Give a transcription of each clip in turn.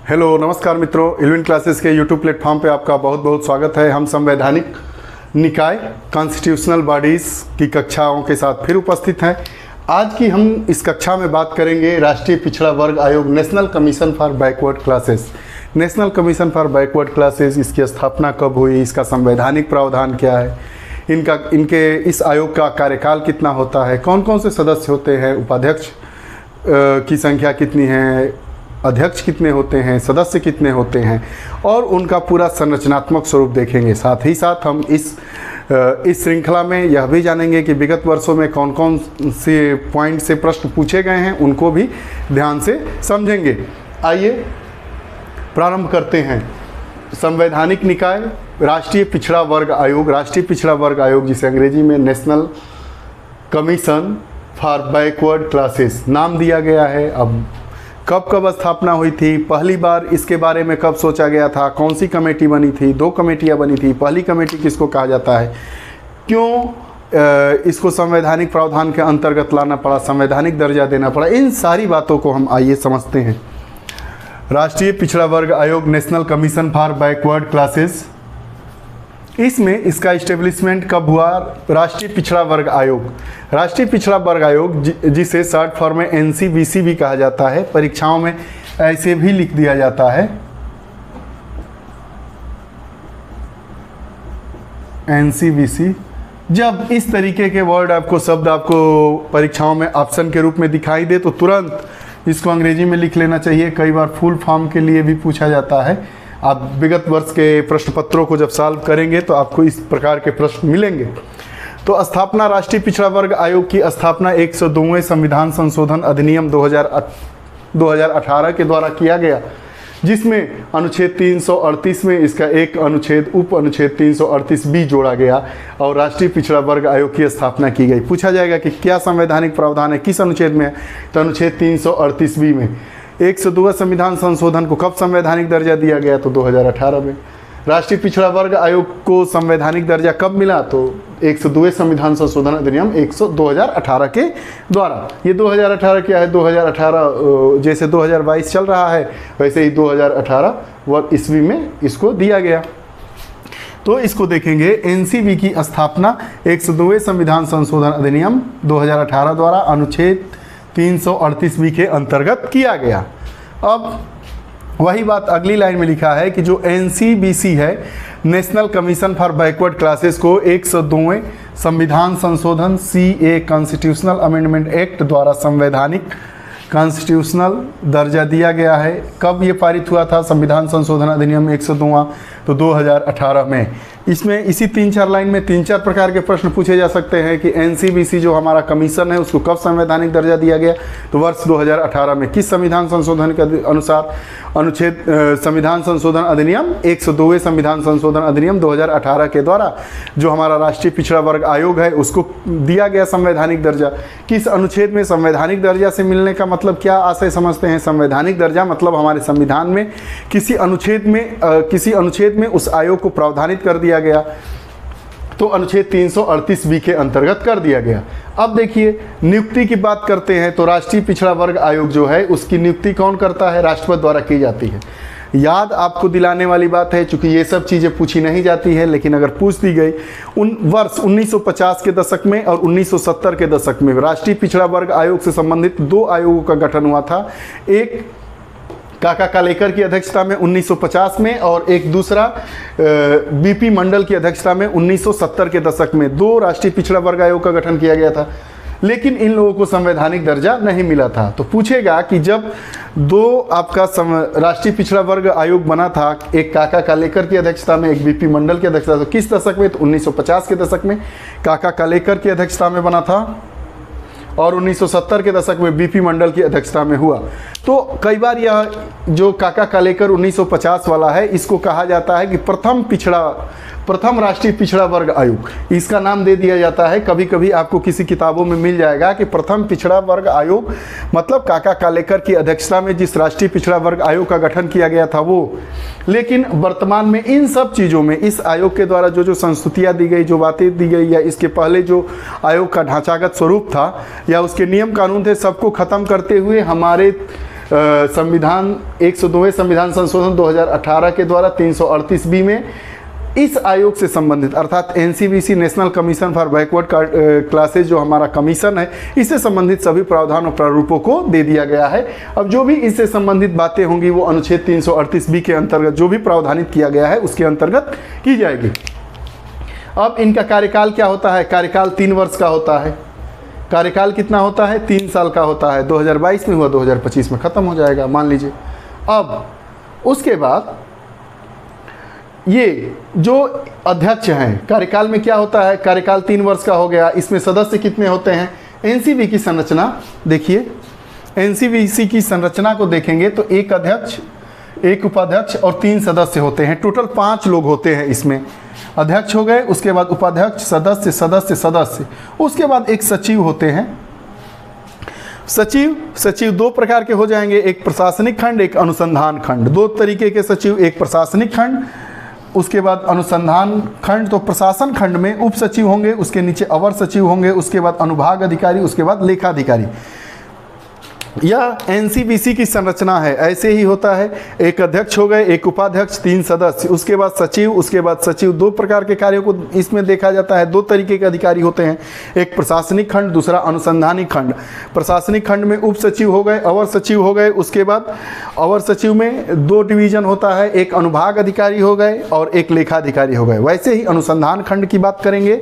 Hello नमस्कार मित्रों, eleven classes के यूट्यूब प्लेटफॉर्म पे आपका बहुत बहुत स्वागत है। हम संवैधानिक निकाय कॉन्स्टिट्यूशनल बॉडीज़ की कक्षाओं के साथ फिर उपस्थित हैं। आज की हम इस कक्षा में बात करेंगे राष्ट्रीय पिछड़ा वर्ग आयोग, national commission for backward classes. National commission for backward classes, इसकी स्थापना कब हुई, इसका संवैधानिक प्रावधान क्या है, इनके इस आयोग का कार्यकाल कितना होता है, कौन कौन से सदस्य होते हैं, उपाध्यक्ष की संख्या कितनी है, अध्यक्ष कितने होते हैं, सदस्य कितने होते हैं, और उनका पूरा संरचनात्मक स्वरूप देखेंगे। साथ ही साथ हम इस श्रृंखला में यह भी जानेंगे कि विगत वर्षों में कौन कौन से पॉइंट से प्रश्न पूछे गए हैं, उनको भी ध्यान से समझेंगे। आइए प्रारंभ करते हैं। संवैधानिक निकाय राष्ट्रीय पिछड़ा वर्ग आयोग, राष्ट्रीय पिछड़ा वर्ग आयोग जिसे अंग्रेजी में national commission for backward classes नाम दिया गया है। अब कब स्थापना हुई थी, पहली बार इसके बारे में कब सोचा गया था, कौन सी कमेटी बनी थी, दो कमेटियां बनी थी, पहली कमेटी किसको कहा जाता है, क्यों इसको संवैधानिक प्रावधान के अंतर्गत लाना पड़ा, संवैधानिक दर्जा देना पड़ा, इन सारी बातों को हम आइए समझते हैं। राष्ट्रीय पिछड़ा वर्ग आयोग, national commission for backward classes, इसमें इसका इस्टेब्लिशमेंट कब हुआ? राष्ट्रीय पिछड़ा वर्ग आयोग, राष्ट्रीय पिछड़ा वर्ग आयोग जिसे शॉर्ट फॉर्म में एनसीबीसी भी कहा जाता है, परीक्षाओं में ऐसे भी लिख दिया जाता है एनसीबीसी। जब इस तरीके के वर्ड शब्द आपको परीक्षाओं में ऑप्शन के रूप में दिखाई दे तो तुरंत इसको अंग्रेजी में लिख लेना चाहिए। कई बार फुल फॉर्म के लिए भी पूछा जाता है। आप विगत वर्ष के प्रश्न पत्रों को जब सॉल्व करेंगे तो आपको इस प्रकार के प्रश्न मिलेंगे। तो स्थापना, राष्ट्रीय पिछड़ा वर्ग आयोग की स्थापना 102वें संविधान संशोधन अधिनियम 2018 के द्वारा किया गया, जिसमें अनुच्छेद 338 में इसका एक अनुच्छेद उप अनुच्छेद 338 भी जोड़ा गया और राष्ट्रीय पिछड़ा वर्ग आयोग की स्थापना की गई। पूछा जाएगा कि क्या संवैधानिक प्रावधान है, किस अनुच्छेद में है, तो अनुच्छेद 338 बी में। 102वें संविधान संशोधन को कब संवैधानिक दर्जा दिया गया? तो 2018 में। राष्ट्रीय पिछड़ा वर्ग आयोग को संवैधानिक दर्जा कब मिला? तो 102वें संविधान संशोधन अधिनियम 2018 के द्वारा। ये 2018 क्या है? 2018 जैसे 2022 चल रहा है वैसे ही 2018 ईस्वी में इसको दिया गया। तो इसको देखेंगे। एनसीबी की स्थापना 102वें संविधान संशोधन अधिनियम 2018 द्वारा अनुच्छेद 338 के अंतर्गत किया गया। अब वही बात अगली लाइन में लिखा है कि जो एनसीबीसी है, national commission for backward classes को 102वें संविधान संशोधन सीए कॉन्स्टिट्यूशनल अमेंडमेंट एक्ट द्वारा संवैधानिक कॉन्स्टिट्यूशनल दर्जा दिया गया है। कब ये पारित हुआ था संविधान संशोधन अधिनियम 102वां? तो 2018 में। इसमें इसी 3-4 लाइन में 3-4 प्रकार के प्रश्न पूछे जा सकते हैं कि एनसीबीसी जो हमारा कमीशन है उसको कब संवैधानिक दर्जा दिया गया? तो वर्ष 2018 में। किस संविधान संशोधन के अनुसार? अनुच्छेद संविधान संशोधन अधिनियम 102वें संविधान संशोधन अधिनियम 2018 के द्वारा जो हमारा राष्ट्रीय पिछड़ा वर्ग आयोग है उसको दिया गया संवैधानिक दर्जा। किस अनुच्छेद में? संवैधानिक दर्जा से मिलने का मतलब क्या आशय समझते हैं? संवैधानिक दर्जा मतलब हमारे संविधान में किसी अनुच्छेद में उस आयोग को प्रावधानित कर दिया गया, तो अनुच्छेद 338 बी के अंतर्गत कर दिया गया। अब देखिए नियुक्ति की बात करते हैं तो राष्ट्रीय पिछड़ा वर्ग आयोग जो है उसकी नियुक्ति कौन करता है? राष्ट्रपति द्वारा की जाती है। याद आपको दिलाने वाली बात है, चूंकि ये सब चीज़ें पूछी नहीं जाती है, लेकिन अगर पूछ दी गई, उन वर्ष 1950 के दशक में और 1970 के दशक में राष्ट्रीय पिछड़ा वर्ग आयोग से संबंधित 2 आयोगों का गठन हुआ था। एक काका कालेकर की अध्यक्षता में 1950 में और एक दूसरा बीपी मंडल की अध्यक्षता में 1970 के दशक में 2 राष्ट्रीय पिछड़ा वर्ग आयोग का गठन किया गया था। लेकिन इन लोगों को संवैधानिक दर्जा नहीं मिला था। तो पूछेगा कि जब 2 आपका राष्ट्रीय पिछड़ा वर्ग आयोग बना था, एक काका कालेकर की अध्यक्षता में, एक बीपी मंडल की अध्यक्षता, तो किस दशक में? तो 1950 के दशक में काका कालेकर की अध्यक्षता में बना था और 1970 के दशक में बीपी मंडल की अध्यक्षता में हुआ। तो कई बार यह जो काका कालेकर 1950 वाला है इसको कहा जाता है कि प्रथम राष्ट्रीय पिछड़ा वर्ग आयोग, इसका नाम दे दिया जाता है। कभी कभी आपको किसी किताबों में मिल जाएगा कि प्रथम पिछड़ा वर्ग आयोग मतलब काका कालेकर की अध्यक्षता में जिस राष्ट्रीय पिछड़ा वर्ग आयोग का गठन किया गया था वो। लेकिन वर्तमान में इन सब चीज़ों में इस आयोग के द्वारा जो संस्तुतियाँ दी गई, जो बातें दी गई, या इसके पहले जो आयोग का ढांचागत स्वरूप था या उसके नियम कानून थे, सबको ख़त्म करते हुए हमारे संविधान 102वें संविधान संशोधन 2018 के द्वारा 338B में इस आयोग से संबंधित अर्थात NCBC national commission for backward classes जो हमारा कमीशन है, इससे संबंधित सभी प्रावधान और प्रारूपों को दे दिया गया है। अब जो भी इससे संबंधित बातें होंगी वो अनुच्छेद 338B के अंतर्गत जो भी प्रावधानित किया गया है उसके अंतर्गत की जाएगी। अब इनका कार्यकाल क्या होता है? कार्यकाल 3 वर्ष का होता है। कार्यकाल कितना होता है? 3 साल का होता है। 2022 में हुआ, 2025 में ख़त्म हो जाएगा मान लीजिए। अब उसके बाद ये जो अध्यक्ष हैं, कार्यकाल में क्या होता है? कार्यकाल 3 वर्ष का हो गया। इसमें सदस्य कितने होते हैं? एनसीबी की संरचना देखिए, एनसीबीसी की संरचना को देखेंगे तो एक अध्यक्ष, एक उपाध्यक्ष और 3 सदस्य होते हैं। टोटल 5 लोग होते हैं इसमें। अध्यक्ष हो गए, उसके बाद उपाध्यक्ष, सदस्य, सदस्य, सदस्य, उसके बाद एक सचिव होते हैं। सचिव 2 प्रकार के हो जाएंगे, एक प्रशासनिक खंड, एक अनुसंधान खंड। 2 तरीके के सचिव, एक प्रशासनिक खंड, उसके बाद अनुसंधान खंड। तो प्रशासन खंड में उप सचिव होंगे, उसके नीचे अवर सचिव होंगे, उसके बाद अनुभाग अधिकारी, उसके बाद लेखाधिकारी। यह एनसीबीसी की संरचना है, ऐसे ही होता है। एक अध्यक्ष हो गए, एक उपाध्यक्ष, 3 सदस्य, उसके बाद सचिव, उसके बाद सचिव। 2 प्रकार के कार्यों को इसमें देखा जाता है। 2 तरीके के अधिकारी होते हैं, एक प्रशासनिक खंड, दूसरा अनुसंधानी खंड। प्रशासनिक खंड में उप सचिव हो गए, अवर सचिव हो गए, उसके बाद अवर सचिव में 2 डिवीजन होता है, एक अनुभाग अधिकारी हो गए और एक लेखाधिकारी हो गए। वैसे ही अनुसंधान खंड की बात करेंगे।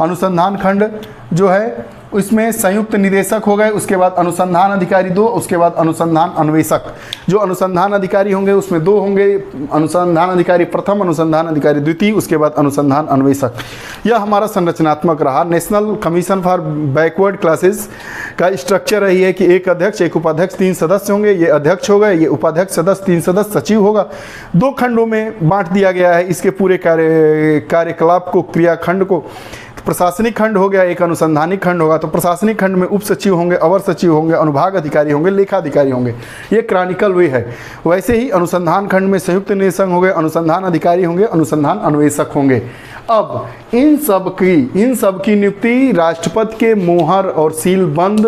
अनुसंधान खंड जो है इसमें संयुक्त निदेशक हो गए, उसके बाद अनुसंधान अधिकारी 2, उसके बाद अनुसंधान अन्वेषक। जो अनुसंधान अधिकारी होंगे उसमें 2 होंगे, अनुसंधान अधिकारी प्रथम, अनुसंधान अधिकारी द्वितीय, उसके बाद अनुसंधान अन्वेषक। यह हमारा संरचनात्मक रहा। National commission for backward classes का स्ट्रक्चर रही है कि एक अध्यक्ष, एक उपाध्यक्ष, 3 सदस्य होंगे। ये अध्यक्ष हो गए, ये उपाध्यक्ष, सदस्य, 3 सदस्य, सचिव होगा। 2 खंडों में बांट दिया गया है इसके पूरे कार्यकलाप को, क्रियाखंड को। प्रशासनिक खंड हो गया, एक अनुसंधानिक खंड होगा। तो प्रशासनिक खंड में उप सचिव होंगे, अवर सचिव होंगे, अनुभाग अधिकारी होंगे, लेखाधिकारी होंगे। ये क्रॉनिकल वे है। वैसे ही अनुसंधान खंड में संयुक्त निदेशक होंगे, अनुसंधान अधिकारी होंगे, अनुसंधान अन्वेषक होंगे। अब इन सब की नियुक्ति राष्ट्रपति के मोहर और सीलबंद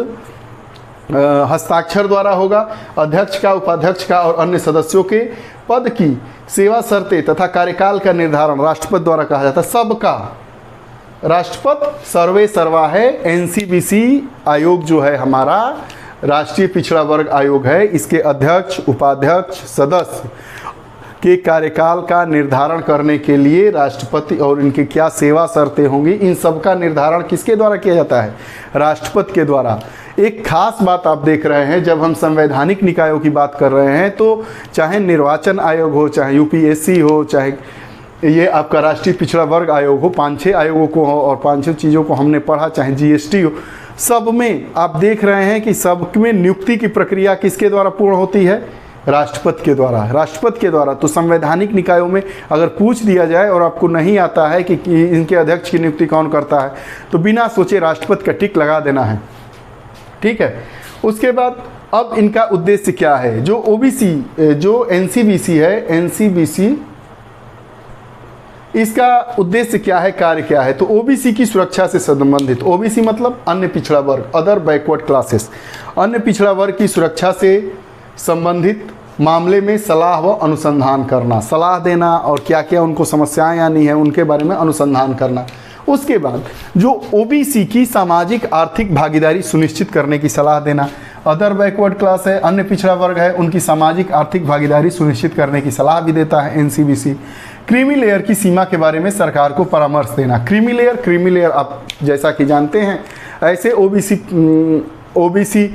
हस्ताक्षर द्वारा होगा। अध्यक्ष का, उपाध्यक्ष का और अन्य सदस्यों के पद की सेवा शर्तें तथा कार्यकाल का निर्धारण राष्ट्रपति द्वारा कहा जाता है। सबका राष्ट्रपति सर्वे सर्वा है। एनसीबीसी आयोग जो है हमारा राष्ट्रीय पिछड़ा वर्ग आयोग है, इसके अध्यक्ष, उपाध्यक्ष, सदस्य के कार्यकाल का निर्धारण करने के लिए राष्ट्रपति और इनकी क्या सेवा शर्तें होंगी, इन सब का निर्धारण किसके द्वारा किया जाता है? राष्ट्रपति के द्वारा। एक खास बात आप देख रहे हैं, जब हम संवैधानिक निकायों की बात कर रहे हैं तो चाहे निर्वाचन आयोग हो, चाहे यूपीएससी हो, चाहे ये आपका राष्ट्रीय पिछड़ा वर्ग आयोग हो, 5-6 आयोगों को हो और 5-6 चीज़ों को हमने पढ़ा, चाहे जीएसटी हो, सब में आप देख रहे हैं कि सब में नियुक्ति की प्रक्रिया किसके द्वारा पूर्ण होती है? राष्ट्रपति के द्वारा। राष्ट्रपति के द्वारा। तो संवैधानिक निकायों में अगर पूछ दिया जाए और आपको नहीं आता है कि इनके अध्यक्ष की नियुक्ति कौन करता है, तो बिना सोचे राष्ट्रपति का टिक लगा देना है। ठीक है। उसके बाद अब इनका उद्देश्य क्या है? जो ओबीसी, जो एनसीबीसी है, एनसीबीसी, इसका उद्देश्य क्या है, कार्य क्या है? तो ओबीसी की सुरक्षा से संबंधित। ओबीसी मतलब अन्य पिछड़ा वर्ग, अदर बैकवर्ड क्लासेस। अन्य पिछड़ा वर्ग की सुरक्षा से संबंधित मामले में सलाह व अनुसंधान करना, सलाह देना और क्या क्या उनको समस्याएं आनी है उनके बारे में अनुसंधान करना। उसके बाद जो ओबीसी की सामाजिक आर्थिक भागीदारी सुनिश्चित करने की सलाह देना। अदर बैकवर्ड क्लास है, अन्य पिछड़ा वर्ग है, उनकी सामाजिक आर्थिक भागीदारी सुनिश्चित करने की सलाह भी देता है एनसीबीसी। क्रीमी लेयर की सीमा के बारे में सरकार को परामर्श देना। क्रीमी लेयर आप जैसा कि जानते हैं, ऐसे ओबीसी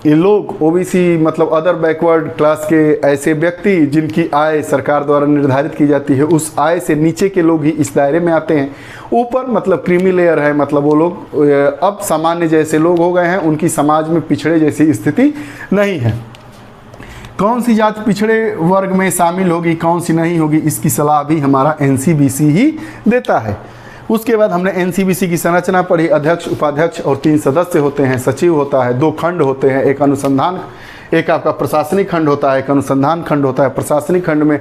लोग, ओबीसी मतलब अदर बैकवर्ड क्लास के ऐसे व्यक्ति जिनकी आय सरकार द्वारा निर्धारित की जाती है, उस आय से नीचे के लोग ही इस दायरे में आते हैं। ऊपर मतलब क्रीमी लेयर है, मतलब वो लोग अब सामान्य जैसे लोग हो गए हैं, उनकी समाज में पिछड़े जैसी स्थिति नहीं है। कौन सी जात पिछड़े वर्ग में शामिल होगी, कौन सी नहीं होगी, इसकी सलाह भी हमारा एनसीबीसी ही देता है। उसके बाद हमने एनसीबीसी की संरचना पढ़ी। अध्यक्ष, उपाध्यक्ष और 3 सदस्य होते हैं, सचिव होता है, 2 खंड होते हैं, एक अनुसंधान, एक आपका प्रशासनिक खंड होता है, एक अनुसंधान खंड होता है। प्रशासनिक खंड में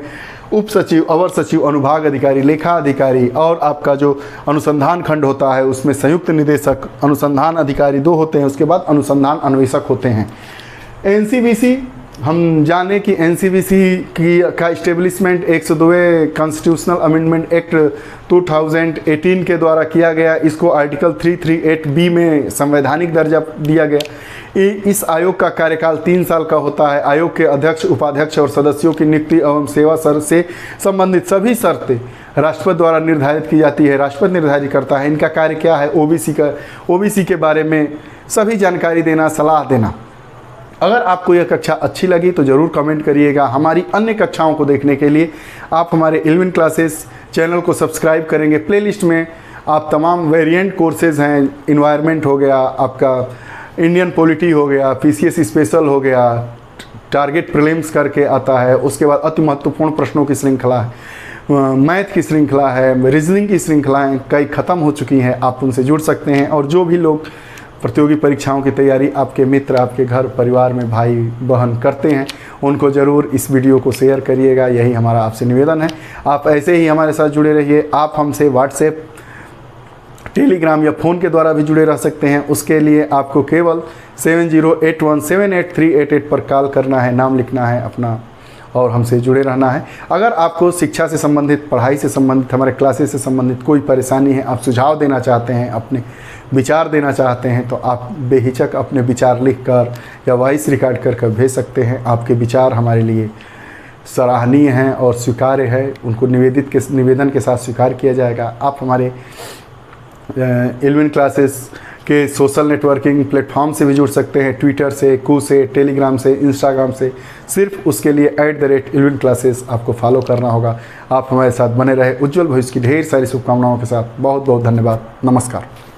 उप सचिव, अवर सचिव, अनुभाग अधिकारी, लेखा अधिकारी, और आपका जो अनुसंधान खंड होता है उसमें संयुक्त निदेशक, अनुसंधान अधिकारी 2 होते हैं। उसके बाद अनुसंधान अन्वेषक होते हैं। एनसीबीसी हम जाने कि एनसीवीसी की का इस्टेब्लिशमेंट 102वें कॉन्स्टिट्यूशनल अमेंडमेंट एक्ट 2018 के द्वारा किया गया। इसको आर्टिकल 338B में संवैधानिक दर्जा दिया गया। इस आयोग का कार्यकाल 3 साल का होता है। आयोग के अध्यक्ष, उपाध्यक्ष और सदस्यों की नियुक्ति एवं सेवा से संबंधित सभी शर्तें राष्ट्रपति द्वारा निर्धारित की जाती है। राष्ट्रपति निर्धारित करता है। इनका कार्य क्या है? ओबीसी के बारे में सभी जानकारी देना, सलाह देना। अगर आपको यह कक्षा अच्छी लगी तो ज़रूर कमेंट करिएगा। हमारी अन्य कक्षाओं को देखने के लिए आप हमारे 11 क्लासेस चैनल को सब्सक्राइब करेंगे। प्लेलिस्ट में आप तमाम वेरिएंट कोर्सेज हैं, इन्वायरमेंट हो गया, आपका इंडियन पॉलिटी हो गया, पीसीएस स्पेशल हो गया, टारगेट प्रीलिम्स करके आता है, उसके बाद अति महत्वपूर्ण प्रश्नों की श्रृंखला है, मैथ की श्रृंखला है, रीजनिंग की श्रृंखलाएँ कई ख़त्म हो चुकी हैं। आप उनसे जुड़ सकते हैं। और जो भी लोग प्रतियोगी परीक्षाओं की तैयारी आपके मित्र, आपके घर परिवार में भाई बहन करते हैं, उनको ज़रूर इस वीडियो को शेयर करिएगा। यही हमारा आपसे निवेदन है। आप ऐसे ही हमारे साथ जुड़े रहिए। आप हमसे व्हाट्सएप, टेलीग्राम या फ़ोन के द्वारा भी जुड़े रह सकते हैं। उसके लिए आपको केवल 7081783888 पर कॉल करना है, नाम लिखना है अपना और हमसे जुड़े रहना है। अगर आपको शिक्षा से संबंधित, पढ़ाई से संबंधित, हमारे क्लासेस से संबंधित कोई परेशानी है, आप सुझाव देना चाहते हैं, अपने विचार देना चाहते हैं, तो आप बेहिचक अपने विचार लिखकर या वॉइस रिकॉर्ड कर भेज सकते हैं। आपके विचार हमारे लिए सराहनीय हैं और स्वीकार्य है। उनको निवेदन के साथ स्वीकार किया जाएगा। आप हमारे 11 क्लासेस के सोशल नेटवर्किंग प्लेटफॉर्म से भी जुड़ सकते हैं, ट्विटर से, कू से, टेलीग्राम से, इंस्टाग्राम से। सिर्फ उसके लिए @11 क्लासेस आपको फॉलो करना होगा। आप हमारे साथ बने रहे। उज्जवल भविष्य की ढेर सारी शुभकामनाओं के साथ बहुत बहुत धन्यवाद। नमस्कार।